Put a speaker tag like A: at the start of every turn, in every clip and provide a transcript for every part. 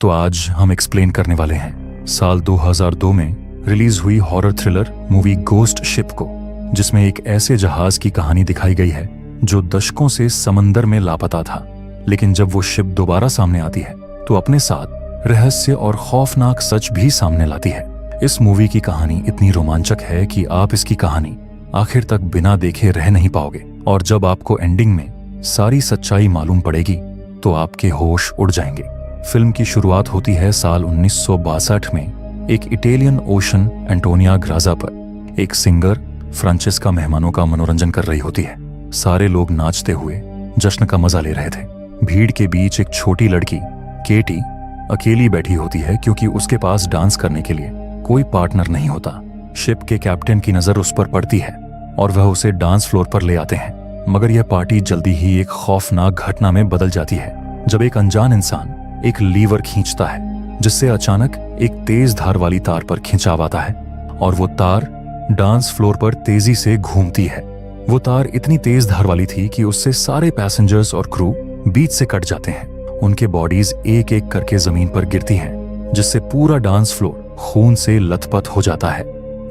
A: तो आज हम एक्सप्लेन करने वाले हैं साल 2002 में रिलीज हुई horror thriller movie ghost ship को, जिसमें एक ऐसे जहाज की कहानी दिखाई गई है जो दशकों से समंदर में लापता था, लेकिन जब वो शिप दोबारा सामने आती है तो अपने साथ रहस्य और खौफनाक सच भी सामने लाती है। इस मूवी की कहानी इतनी रोमांचक है कि आप इसकी कहानी आखिर तक बिना देखे रह नहीं पाओगे, और जब आपको एंडिंग में सारी सच्चाई मालूम पड़ेगी तो आपके होश उड़ जाएंगे। फिल्म की शुरुआत होती है साल 1962 में एक इटालियन ओशन एंटोनिया ग्राजा पर। एक सिंगर फ्रांचेस्का मेहमानों का मनोरंजन कर रही होती है। सारे लोग नाचते हुए जश्न का मजा ले रहे थे। भीड़ के बीच एक छोटी लड़की केटी अकेली बैठी होती है क्योंकि उसके पास डांस करने के लिए कोई पार्टनर नहीं होता। शिप के कैप्टन की नजर उस पर पड़ती है और वह उसे डांस फ्लोर पर ले आते हैं, मगर यह पार्टी जल्दी ही एक खौफनाक घटना में बदल जाती है जब एक अनजान इंसान एक लीवर खींचता है, जिससे अचानक एक तेज धार वाली तार पर खिंचाव आता है और वो तार डांस फ्लोर पर तेजी से घूमती है। वो तार इतनी तेज धार वाली थी कि उससे सारे पैसेंजर्स और क्रू बीच से कट जाते हैं। उनके बॉडीज एक एक करके जमीन पर गिरती हैं, जिससे पूरा डांस फ्लोर खून से लथपथ हो जाता है।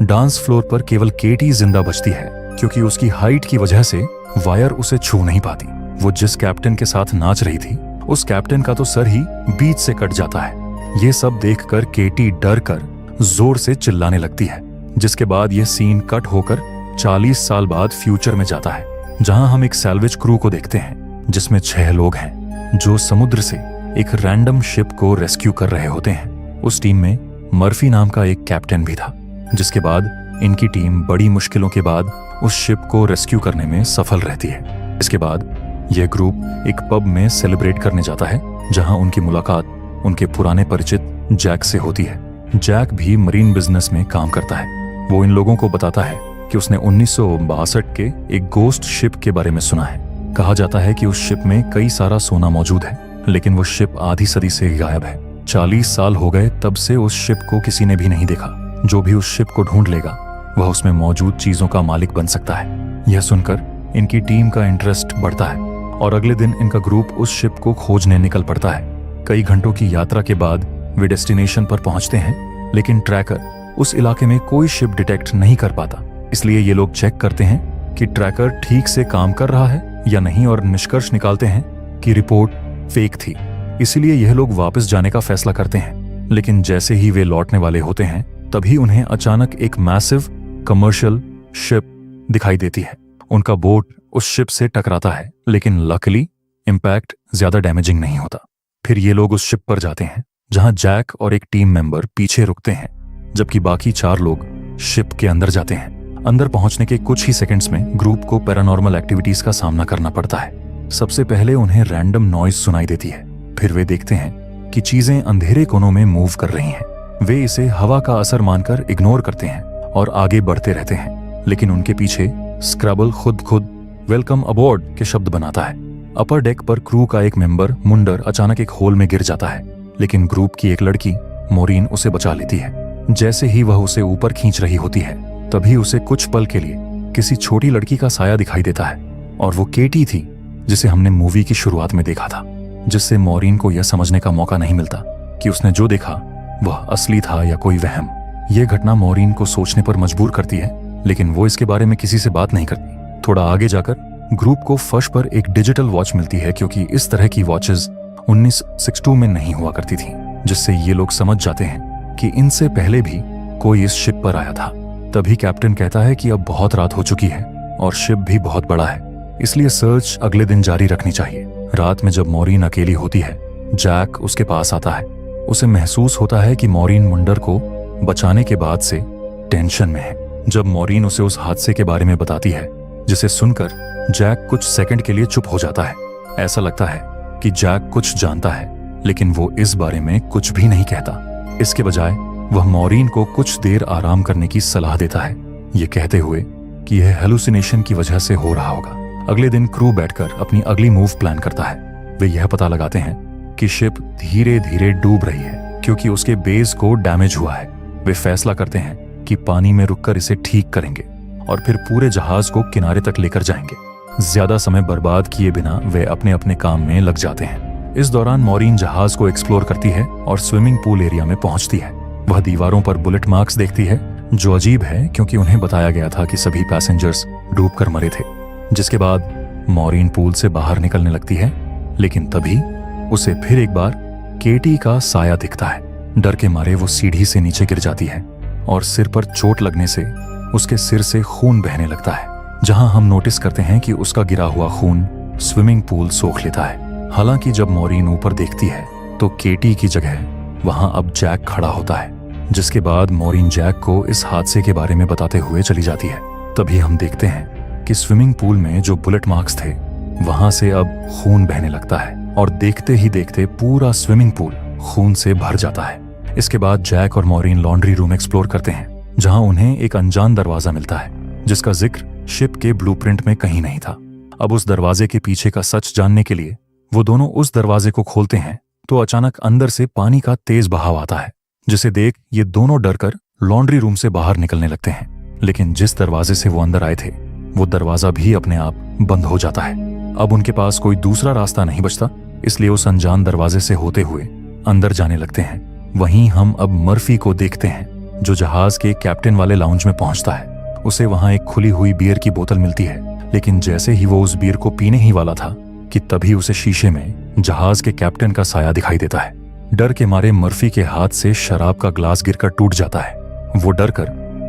A: डांस फ्लोर पर केवल केटी जिंदा बचती है क्योंकि उसकी हाइट की वजह से वायर उसे छू नहीं पाती। वो जिस कैप्टन के साथ नाच रही थी उस कैप्टन का तो सर ही बीच से कट जाता है। ये सब देखकर केटी डर कर जोर से चिल्लाने लगती है, जिसके बाद यह सीन कट होकर 40 साल बाद फ्यूचर में जाता है, जहां हम एक सैल्वेज क्रू को देखते हैं जिसमें 6 लोग हैं जो समुद्र से एक रैंडम शिप को रेस्क्यू कर रहे होते हैं। उस टीम में मर्फी नाम का एक कैप्टन भी था, जिसके बाद इनकी टीम बड़ी मुश्किलों के बाद उस शिप को रेस्क्यू करने में सफल रहती है। इसके बाद यह ग्रुप एक पब में सेलिब्रेट करने जाता है, जहां उनकी मुलाकात उनके पुराने परिचित जैक से होती है। जैक भी मरीन बिजनेस में काम करता है। वो इन लोगों को बताता है कि उसने 1962 के एक गोस्ट शिप के बारे में सुना है। कहा जाता है कि उस शिप में कई सारा सोना मौजूद है, लेकिन वो शिप आधी सदी से गायब है। 40 साल हो गए तब से उस शिप को किसी ने भी नहीं देखा। जो भी उस शिप को ढूंढ लेगा वह उसमें मौजूद चीजों का मालिक बन सकता है। यह सुनकर इनकी टीम का इंटरेस्ट बढ़ता है और अगले दिन इनका ग्रुप उस शिप को खोजने निकल पड़ता है। कई घंटों की यात्रा के बाद वे डेस्टिनेशन पर पहुंचते हैं, लेकिन ट्रैकर उस इलाके में कोई शिप डिटेक्ट नहीं कर पाता। इसलिए ये लोग चेक करते हैं कि ट्रैकर ठीक से काम कर रहा है या नहीं, और निष्कर्ष निकालते हैं कि रिपोर्ट फेक थी। इसीलिए यह लोग वापस जाने का फैसला करते हैं। लेकिन जैसे ही वे लौटने वाले होते हैं तभी उन्हें अचानक एक मैसिव कमर्शियल शिप दिखाई देती है। उनका बोट उस शिप से टकराता है, लेकिन लकीली इंपैक्ट ज्यादा डैमेजिंग नहीं होता। फिर ये लोग उस शिप पर जाते हैं जहां जैक और एक टीम मेंबर पीछे रुकते हैं, जबकि बाकी 4 लोग शिप के अंदर जाते हैं। अंदर पहुंचने के कुछ ही सेकंड्स में ग्रुप को पैरानॉर्मल एक्टिविटीज का सामना करना पड़ता है। सबसे पहले उन्हें रैंडम नॉइज सुनाई देती है। फिर वे देखते हैं कि चीजें अंधेरे कोनों में मूव कर रही हैं। वे इसे हवा का असर मानकर इग्नोर करते हैं और आगे बढ़ते रहते हैं, लेकिन उनके पीछे स्क्रैबल खुद वेलकम अबॉर्ड के शब्द बनाता है। अपर डेक पर क्रू का एक मेंबर मुंडर अचानक एक होल में गिर जाता है, लेकिन ग्रुप की एक लड़की मोरीन उसे बचा लेती है। जैसे ही वह उसे ऊपर खींच रही होती है तभी उसे कुछ पल के लिए किसी छोटी लड़की का साया दिखाई देता है, और वो केटी थी जिसे हमने मूवी की शुरुआत में देखा था, जिससे मोरीन को यह समझने का मौका नहीं मिलता कि उसने जो देखा वह असली था या कोई वहम। यह घटना मोरीन को सोचने पर मजबूर करती है, लेकिन वो इसके बारे में किसी से बात नहीं करती। थोड़ा आगे जाकर ग्रुप को फर्श पर एक डिजिटल वॉच मिलती है, क्योंकि इस तरह की वॉचेस 1962 में नहीं हुआ करती थी, जिससे ये लोग समझ जाते हैं कि इनसे पहले भी कोई इस शिप पर आया था। तभी कैप्टन कहता है कि अब बहुत रात हो चुकी है और शिप भी बहुत बड़ा है, इसलिए सर्च अगले दिन जारी रखनी चाहिए। रात में जब मोरीन अकेली होती है, जैक उसके पास आता है। उसे महसूस होता है कि मोरीन मुंडर को बचाने के बाद से टेंशन में है। जब मोरीन उसे उस हादसे के बारे में बताती है, जिसे सुनकर जैक कुछ सेकंड के लिए चुप हो जाता है। ऐसा लगता है कि जैक कुछ जानता है, लेकिन वो इस बारे में कुछ भी नहीं कहता। इसके बजाय वह मोरीन को कुछ देर आराम करने की सलाह देता है, ये कहते हुए कि यह हेलुसिनेशन की वजह से हो रहा होगा। अगले दिन क्रू बैठकर अपनी अगली मूव प्लान करता है। वे यह पता लगाते हैं कि शिप धीरे धीरे डूब रही है क्योंकि उसके बेस को डैमेज हुआ है। वे फैसला करते हैं कि पानी में रुककर इसे ठीक करेंगे और फिर पूरे जहाज को किनारे तक लेकर जाएंगे। ज्यादा समय बर्बाद किए बिना वे अपने अपने काम में लग जाते हैं। इस दौरान मॉरीन जहाज को एक्सप्लोर करती है और स्विमिंग पूल एरिया में पहुंचती है। वह दीवारों पर बुलेट मार्क्स देखती है, जो अजीब है क्योंकि उन्हें बताया गया था कि सभी पैसेंजर्स डूबकर मरे थे। जिसके बाद मॉरीन पूल से बाहर निकलने लगती है, लेकिन तभी उसे फिर एक बार केटी का साया दिखता है। डर के मारे वो सीढ़ी से नीचे गिर जाती है और सिर पर चोट लगने से उसके सिर से खून बहने लगता है, जहां हम नोटिस करते हैं कि उसका गिरा हुआ खून स्विमिंग पूल सोख लेता है। हालांकि जब मॉरीन ऊपर देखती है तो केटी की जगह वहां अब जैक खड़ा होता है। जिसके बाद मॉरीन जैक को इस हादसे के बारे में बताते हुए चली जाती है। तभी हम देखते हैं कि स्विमिंग पूल में जो बुलेट मार्क्स थे वहां से अब खून बहने लगता है और देखते ही देखते पूरा स्विमिंग पूल खून से भर जाता है। इसके बाद जैक और मॉरीन लॉन्ड्री रूम एक्सप्लोर करते हैं, जहां उन्हें एक अनजान दरवाजा मिलता है जिसका जिक्र शिप के ब्लूप्रिंट में कहीं नहीं था। अब उस दरवाजे के पीछे का सच जानने के लिए वो दोनों उस दरवाजे को खोलते हैं तो अचानक अंदर से पानी का तेज बहाव आता है, जिसे देख ये दोनों डरकर लॉन्ड्री रूम से बाहर निकलने लगते हैं। लेकिन जिस दरवाजे से वो अंदर आए थे वो दरवाजा भी अपने आप बंद हो जाता है। अब उनके पास कोई दूसरा रास्ता नहीं बचता, इसलिए उस अनजान दरवाजे से होते हुए अंदर जाने लगते हैं। वहीं हम अब मर्फी को देखते हैं, जो जहाज के कैप्टन वाले लाउंज में पहुंचता है। उसे वहां एक खुली हुई बियर की बोतल मिलती है, लेकिन जैसे ही वो उस बियर को पीने ही वाला था कि तभी उसे शीशे में जहाज के कैप्टन का साया दिखाई देता है। डर के मारे मर्फी के हाथ से शराब का ग्लास गिरकर टूट जाता है। वो डर कर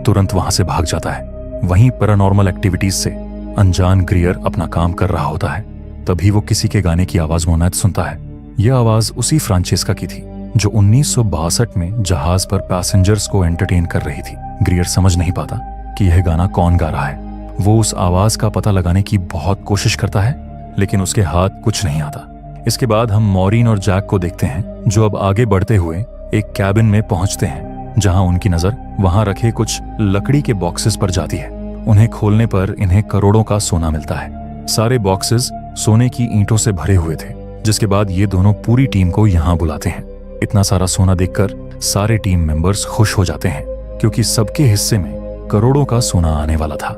A: तुरंत वहां से भाग जाता है। वहीं पैरानॉर्मल एक्टिविटीज से अनजान ग्रियर अपना काम कर रहा होता है। तभी वो किसी के गाने की आवाज मोनायत सुनता है। यह आवाज उसी फ्रांचेस्का की थी जो 1962 में जहाज पर पैसेंजर्स को एंटरटेन कर रही थी। ग्रियर समझ नहीं पाता कि यह गाना कौन गा रहा है। वो उस आवाज का पता लगाने की बहुत कोशिश करता है, लेकिन उसके हाथ कुछ नहीं आता। इसके बाद हम मॉरीन और जैक को देखते हैं, जो अब आगे बढ़ते हुए एक कैबिन में पहुंचते हैं, जहां उनकी नजर वहां रखे कुछ लकड़ी के बॉक्सेस पर जाती है। उन्हें खोलने पर इन्हें करोड़ों का सोना मिलता है। सारे बॉक्सेस सोने की ईंटों से भरे हुए थे। जिसके बाद ये दोनों पूरी टीम को यहां बुलाते हैं। इतना सारा सोना देखकर सारे टीम मेंबर्स खुश हो जाते हैं, क्योंकि सबके हिस्से में करोड़ों का सोना आने वाला था।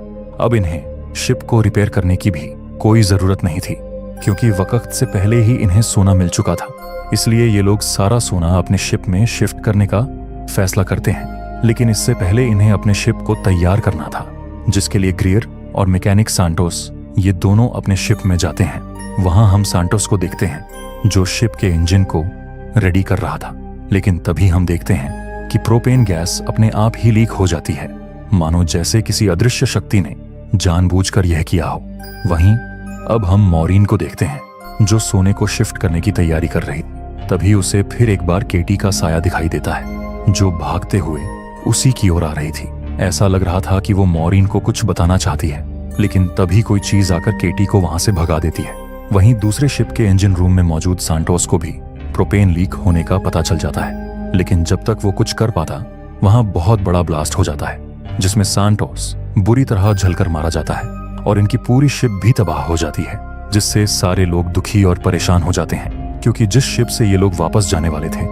A: अब इन्हें शिप को रिपेयर करने की भी कोई जरूरत नहीं थी, क्योंकि वक्त से पहले ही इन्हें सोना मिल चुका था। इसलिए ये लोग सारा सोना अपने शिप में शिफ्ट करने का फैसला करते हैं। लेकिन इससे पहले इन्हें अपने शिप को तैयार करना था, जिसके लिए ग्रियर और मैकेनिक सांटोस ये दोनों अपने शिप में जाते हैं। वहां हम सांटोस को देखते हैं, जो शिप के इंजन को रेडी कर रहा था। लेकिन तभी हम देखते हैं कि प्रोपेन गैस अपने आप ही लीक हो जाती है, मानो जैसे किसी अदृश्य शक्ति ने जानबूझकर यह किया हो। वहीं अब हम मॉरीन को देखते हैं, जो सोने को शिफ्ट करने की तैयारी कर रही थी। तभी उसे फिर एक बार केटी का साया दिखाई देता है, जो भागते हुए उसी की ओर आ रही थी। ऐसा लग रहा था कि वो मॉरीन को कुछ बताना चाहती है, लेकिन तभी कोई चीज आकर केटी को वहां से भगा देती है। वहीं दूसरे शिप के इंजन रूम में मौजूद सांटोस को भी प्रोपेन लीक होने का पता चल जाता है। लेकिन जब तक वो कुछ कर पाता, वहां बहुत बड़ा ब्लास्ट हो जाता है, जिसमें सांटोस बुरी तरह जलकर मारा जाता है और इनकी पूरी शिप भी तबाह हो जाती है, जिससे सारे लोग दुखी और परेशान हो जाते हैं, क्योंकि जिस शिप से ये लोग वापस जाने वाले थे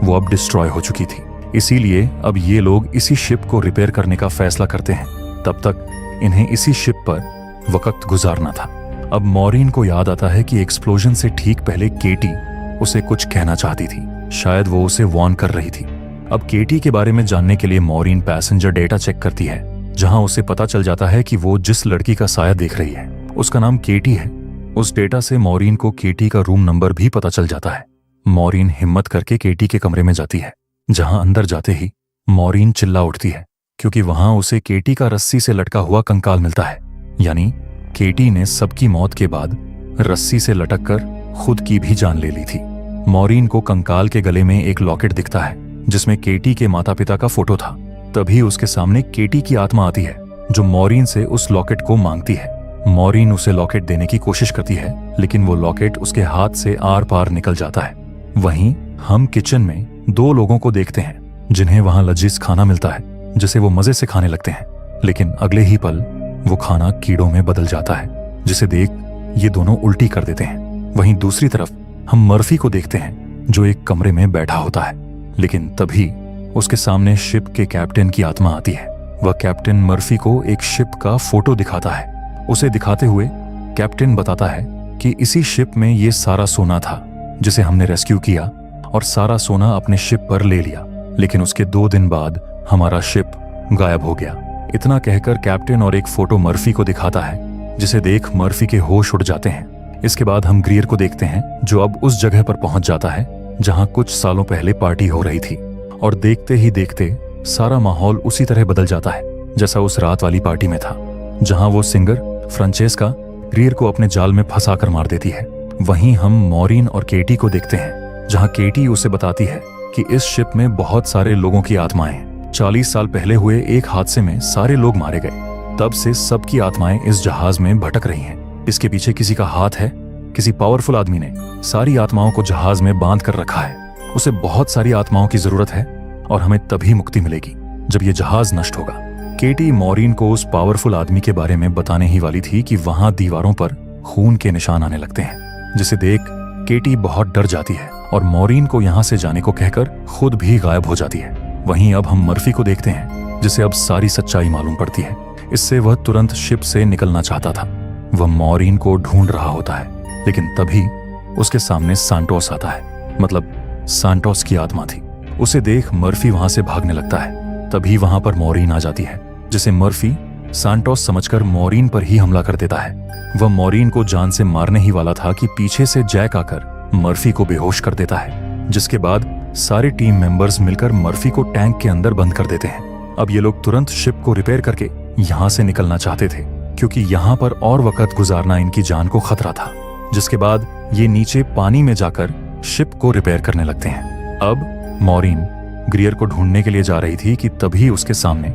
A: वो अब डिस्ट्रॉय हो चुकी थी। इसीलिए अब ये लोग इसी शिप को रिपेयर करने का फैसला करते हैं। तब तक इन्हें इसी शिप पर वक्त गुजारना था। अब मॉरीन को याद आता है कि एक्सप्लोजन से ठीक पहले केटी उसे कुछ कहना चाहती थी। शायद वो उसे वार्न कर रही थी। अब केटी के बारे में जानने के लिए मॉरीन पैसेंजर डेटा चेक करती है, जहां उसे पता चल जाता है कि वो जिस लड़की का साया देख रही है उसका नाम केटी है। उस डेटा से मॉरीन को केटी का रूम नंबर भी पता चल जाता है। मॉरीन हिम्मत करके केटी के कमरे में जाती है, जहां अंदर जाते ही मॉरीन चिल्ला उठती है, क्योंकि वहां उसे केटी का रस्सी से लटका हुआ कंकाल मिलता है। यानी केटी ने सबकी मौत के बाद रस्सी से लटक कर खुद की भी जान ले ली थी। मॉरीन को कंकाल के गले में एक लॉकेट दिखता है, जिसमें केटी के माता पिता का फोटो था। तभी उसके सामने केटी की आत्मा आती है, जो मॉरीन से उस लॉकेट को मांगती है। मॉरीन उसे लॉकेट देने की कोशिश करती है, लेकिन वो लॉकेट उसके हाथ से आर पार निकल जाता है। वहीं हम किचन में दो लोगों को देखते हैं, जिन्हें वहां लजीज खाना मिलता है, जिसे वो मजे से खाने लगते हैं। लेकिन अगले ही पल वो खाना कीड़ों में बदल जाता है, जिसे देख ये दोनों उल्टी कर देते हैं। वहीं दूसरी तरफ हम मर्फी को देखते हैं, जो एक कमरे में बैठा होता है। लेकिन तभी उसके सामने शिप के कैप्टन की आत्मा आती है। वह कैप्टन मर्फी को एक शिप का फोटो दिखाता है। उसे दिखाते हुए कैप्टन बताता है कि इसी शिप में ये सारा सोना था, जिसे हमने रेस्क्यू किया और सारा सोना अपने शिप पर ले लिया। लेकिन उसके 2 दिन बाद हमारा शिप गायब हो गया। इतना कहकर कैप्टन और एक फोटो मर्फी को दिखाता है, जिसे देख मर्फी के होश उड़ जाते हैं। इसके बाद हम ग्रियर को देखते हैं, जो अब उस जगह पर पहुंच जाता है जहां कुछ सालों पहले पार्टी हो रही थी। और देखते ही देखते सारा माहौल उसी तरह बदल जाता है जैसा उस रात वाली पार्टी में था, जहां वो सिंगर फ्रांचेस्का ग्रियर को अपने जाल में फंसाकर मार देती है। वहीं हम मॉरीन और केटी को देखते हैं, जहां केटी उसे बताती है कि इस शिप में बहुत सारे लोगों की आत्माएं हैं। 40 साल पहले हुए एक हादसे में सारे लोग मारे गए। तब से सबकी आत्माएं इस जहाज में भटक रही हैं। इसके पीछे किसी का हाथ है। किसी पावरफुल आदमी ने सारी आत्माओं को जहाज में बांध कर रखा है। उसे बहुत सारी आत्माओं की जरूरत है और हमें तभी मुक्ति मिलेगी जब ये जहाज नष्ट होगा। केटी मॉरीन को उस पावरफुल आदमी के बारे में बताने ही वाली थी कि वहां दीवारों पर खून के निशान आने लगते हैं, जिसे देख केटी बहुत डर जाती है और मॉरीन को यहां से जाने को कहकर खुद भी गायब हो जाती है। वहीं अब हम मर्फी को देखते हैं, जिसे अब सारी सच्चाई मालूम पड़ती है। इससे वह तुरंत शिप से निकलना चाहता था। वह मॉरीन को ढूंढ रहा होता है, लेकिन तभी उसके सामने सांटोस आता है, मतलब सांटोस की आत्मा थी। उसे देख मर्फी वहां से भागने लगता है। तभी वहां पर मॉरीन आ जाती है, जिसे मर्फी सांटोस समझकर मॉरीन पर ही हमला कर देता है। वह मॉरीन को जान से मारने ही वाला था कि पीछे से जैक आकर मर्फी को बेहोश कर देता है, जिसके बाद सारे टीम मेंबर्स मिलकर मर्फी को टैंक के अंदर बंद कर देते हैं। अब ये लोग तुरंत शिप को रिपेयर करके यहाँ से निकलना चाहते थे, क्योंकि यहाँ पर और वक्त गुजारना इनकी जान को खतरा था। जिसके बाद ये नीचे पानी में जाकर शिप को रिपेयर करने लगते हैं। अब मॉरीन ग्रियर को ढूंढने के लिए जा रही थी कि तभी उसके सामने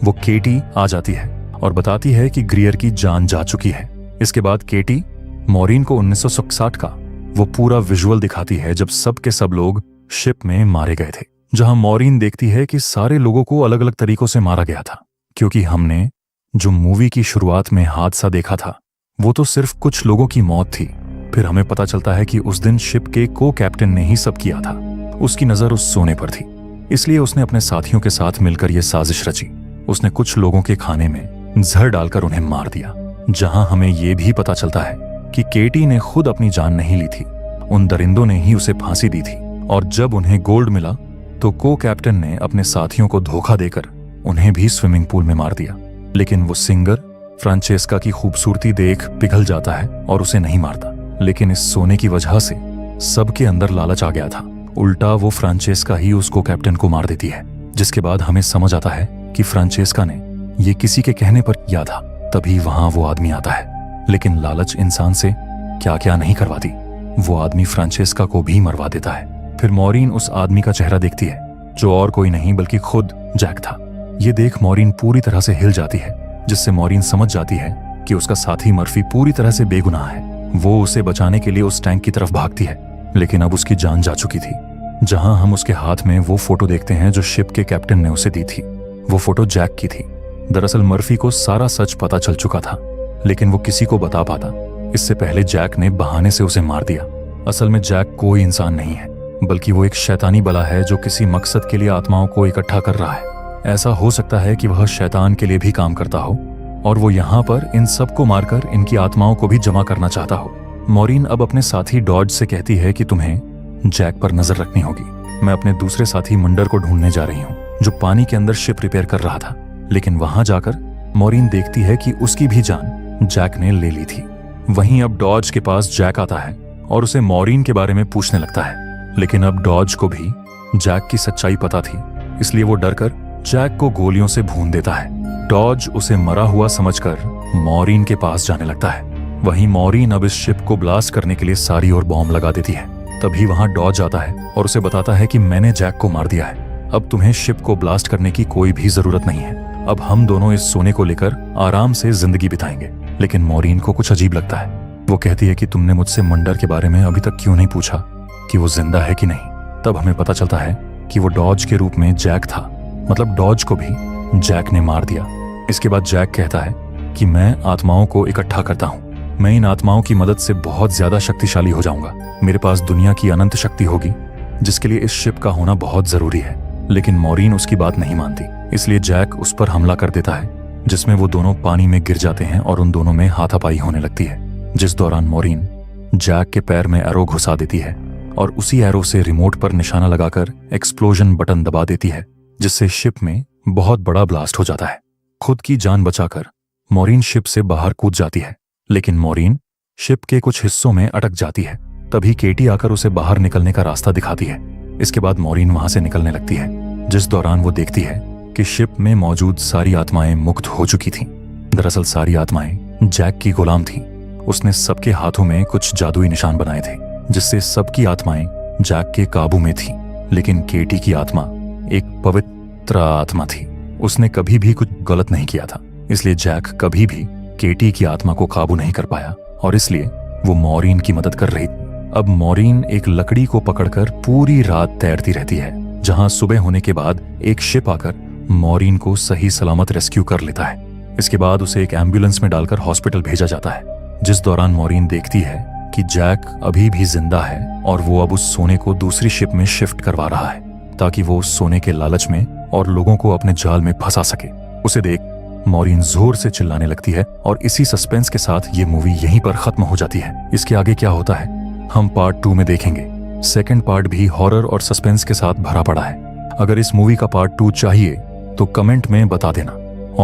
A: वो केटी आ जाती है और बताती है कि ग्रियर की जान जा चुकी है। इसके बाद केटी मॉरीन को 1967 का वो पूरा विजुअल दिखाती है जब सब के सब लोग शिप में मारे गए थे, जहां मॉरीन देखती है कि सारे लोगों को अलग अलग तरीकों से मारा गया था। क्योंकि हमने जो मूवी की शुरुआत में हादसा देखा था वो तो सिर्फ कुछ लोगों की मौत थी। फिर हमें पता चलता है कि उस दिन शिप के को कैप्टन ने ही सब किया था। उसकी नजर उस सोने पर थी, इसलिए उसने अपने साथियों के साथ मिलकर यह साजिश रची। उसने कुछ लोगों के खाने में जहर डालकर उन्हें मार दिया। जहां हमें यह भी पता चलता है कि केटी ने खुद अपनी जान नहीं ली थी, उन दरिंदों ने ही उसे फांसी दी थी। और जब उन्हें गोल्ड मिला तो को कैप्टन ने अपने साथियों को धोखा देकर उन्हें भी स्विमिंग पूल में मार दिया। लेकिन वो सिंगर फ्रांचेस्का की खूबसूरती देख पिघल जाता है और उसे नहीं मारता। लेकिन इस सोने की वजह से सबके अंदर लालच आ गया था। उल्टा वो फ्रांचेस्का ही उसको कैप्टन को मार देती है, जिसके बाद हमें समझ आता है कि फ्रांचेस्का ने ये किसी के कहने पर किया था। तभी वहां वो आदमी आता है, लेकिन लालच इंसान से क्या क्या नहीं करवाती। वो आदमी फ्रांचेस्का को भी मरवा देता है। फिर मॉरीन उस आदमी का चेहरा देखती है, जो और कोई नहीं बल्कि खुद जैक था। ये देख मॉरीन पूरी तरह से हिल जाती है, जिससे मॉरीन समझ जाती है कि उसका साथी मर्फी पूरी तरह से बेगुनाह है। वो उसे बचाने के लिए उस टैंक की तरफ भागती है, लेकिन अब उसकी जान जा चुकी थी। जहां हम उसके हाथ में वो फोटो देखते हैं जो शिप के कैप्टन ने उसे दी थी। वो फोटो जैक की थी। दरअसल मर्फी को सारा सच पता चल चुका था, लेकिन वो किसी को बता पाता इससे पहले जैक ने बहाने से उसे मार दिया। असल में जैक कोई इंसान नहीं है, बल्कि वो एक शैतानी बला है जो किसी मकसद के लिए आत्माओं को इकट्ठा कर रहा है। ऐसा हो सकता है कि वह शैतान के लिए भी काम करता हो और वो यहाँ पर इन सबको मारकर इनकी आत्माओं को भी जमा करना चाहता हो। मॉरीन अब अपने साथी डॉज से कहती है कि तुम्हें जैक पर नजर रखनी होगी। मैं अपने दूसरे साथी मंडर को ढूंढने जा रही हूँ, जो पानी के अंदर शिप रिपेयर कर रहा था। लेकिन वहां जाकर मॉरीन देखती है कि उसकी भी जान जैक ने ले ली थी। वहीं अब डॉज के पास जैक आता है और उसे मॉरीन के बारे में पूछने लगता है। लेकिन अब डॉज को भी जैक की सच्चाई पता थी, इसलिए वो डरकर जैक को गोलियों से भून देता है। डॉज उसे मरा हुआ समझकर मॉरीन के पास जाने लगता है। वहीं मॉरीन अब इस शिप को ब्लास्ट करने के लिए सारी ओर बॉम्ब लगा देती है। तभी वहां डॉज आता है और उसे बताता है कि मैंने जैक को मार दिया है। अब तुम्हें शिप को ब्लास्ट करने की कोई भी जरूरत नहीं है। अब हम दोनों इस सोने को लेकर आराम से जिंदगी बिताएंगे। लेकिन मॉरीन को कुछ अजीब लगता है। वो कहती है कि तुमने मुझसे मंडर के बारे में अभी तक क्यों नहीं पूछा कि वो जिंदा है कि नहीं। तब हमें पता चलता है कि वो डॉज के रूप में जैक था, मतलब डॉज को भी जैक ने मार दिया। इसके बाद जैक कहता है कि मैं आत्माओं को इकट्ठा करता हूँ। मैं इन आत्माओं की मदद से बहुत ज्यादा शक्तिशाली हो जाऊंगा। मेरे पास दुनिया की अनंत शक्ति होगी, जिसके लिए इस शिप का होना बहुत जरूरी है। लेकिन मॉरीन उसकी बात नहीं मानती, इसलिए जैक उस पर हमला कर देता है, जिसमें वो दोनों पानी में गिर जाते हैं और उन दोनों में हाथापाई होने लगती है। जिस दौरान मॉरीन जैक के पैर में एरो घुसा देती है और उसी एरो से रिमोट पर निशाना लगाकर एक्सप्लोजन बटन दबा देती है, जिससे शिप में बहुत बड़ा ब्लास्ट हो जाता है। खुद की जान बचाकर मॉरीन शिप से बाहर कूद जाती है, लेकिन मॉरीन शिप के कुछ हिस्सों में अटक जाती है। तभी केटी आकर उसे बाहर निकलने का रास्ता दिखाती है। इसके बाद मॉरीन वहां से निकलने लगती है, जिस दौरान वो देखती है कि शिप में मौजूद सारी आत्माएं मुक्त हो चुकी थीं। दरअसल सारी आत्माएं जैक की गुलाम थीं। उसने सबके हाथों में कुछ जादुई निशान बनाए थे, जिससे सबकी आत्माएं जैक के काबू में थीं। लेकिन केटी की आत्मा एक पवित्र आत्मा थी। उसने कभी भी कुछ गलत नहीं किया था, इसलिए जैक कभी भी केटी की आत्मा को काबू नहीं कर पाया और इसलिए वो मॉरीन की मदद कर रही थी। अब मॉरीन एक लकड़ी को पकड़कर पूरी रात तैरती रहती है, जहां सुबह होने के बाद एक शिप आकर मॉरीन को सही सलामत रेस्क्यू कर लेता है। इसके बाद उसे एक एम्बुलेंस में डालकर हॉस्पिटल भेजा जाता है, जिस दौरान मॉरीन देखती है कि जैक अभी भी जिंदा है और वो अब उस सोने को दूसरी शिप में शिफ्ट करवा रहा है, ताकि वो उस सोने के लालच में और लोगों को अपने जाल में फंसा सके। उसे देख मॉरीन जोर से चिल्लाने लगती है और इसी सस्पेंस के साथ ये मूवी यहीं पर खत्म हो जाती है। इसके आगे क्या होता है हम पार्ट 2 में देखेंगे। सेकंड पार्ट भी हॉरर और सस्पेंस के साथ भरा पड़ा है। अगर इस मूवी का पार्ट 2 चाहिए तो कमेंट में बता देना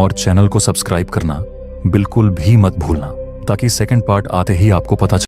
A: और चैनल को सब्सक्राइब करना बिल्कुल भी मत भूलना, ताकि सेकंड पार्ट आते ही आपको पता चले।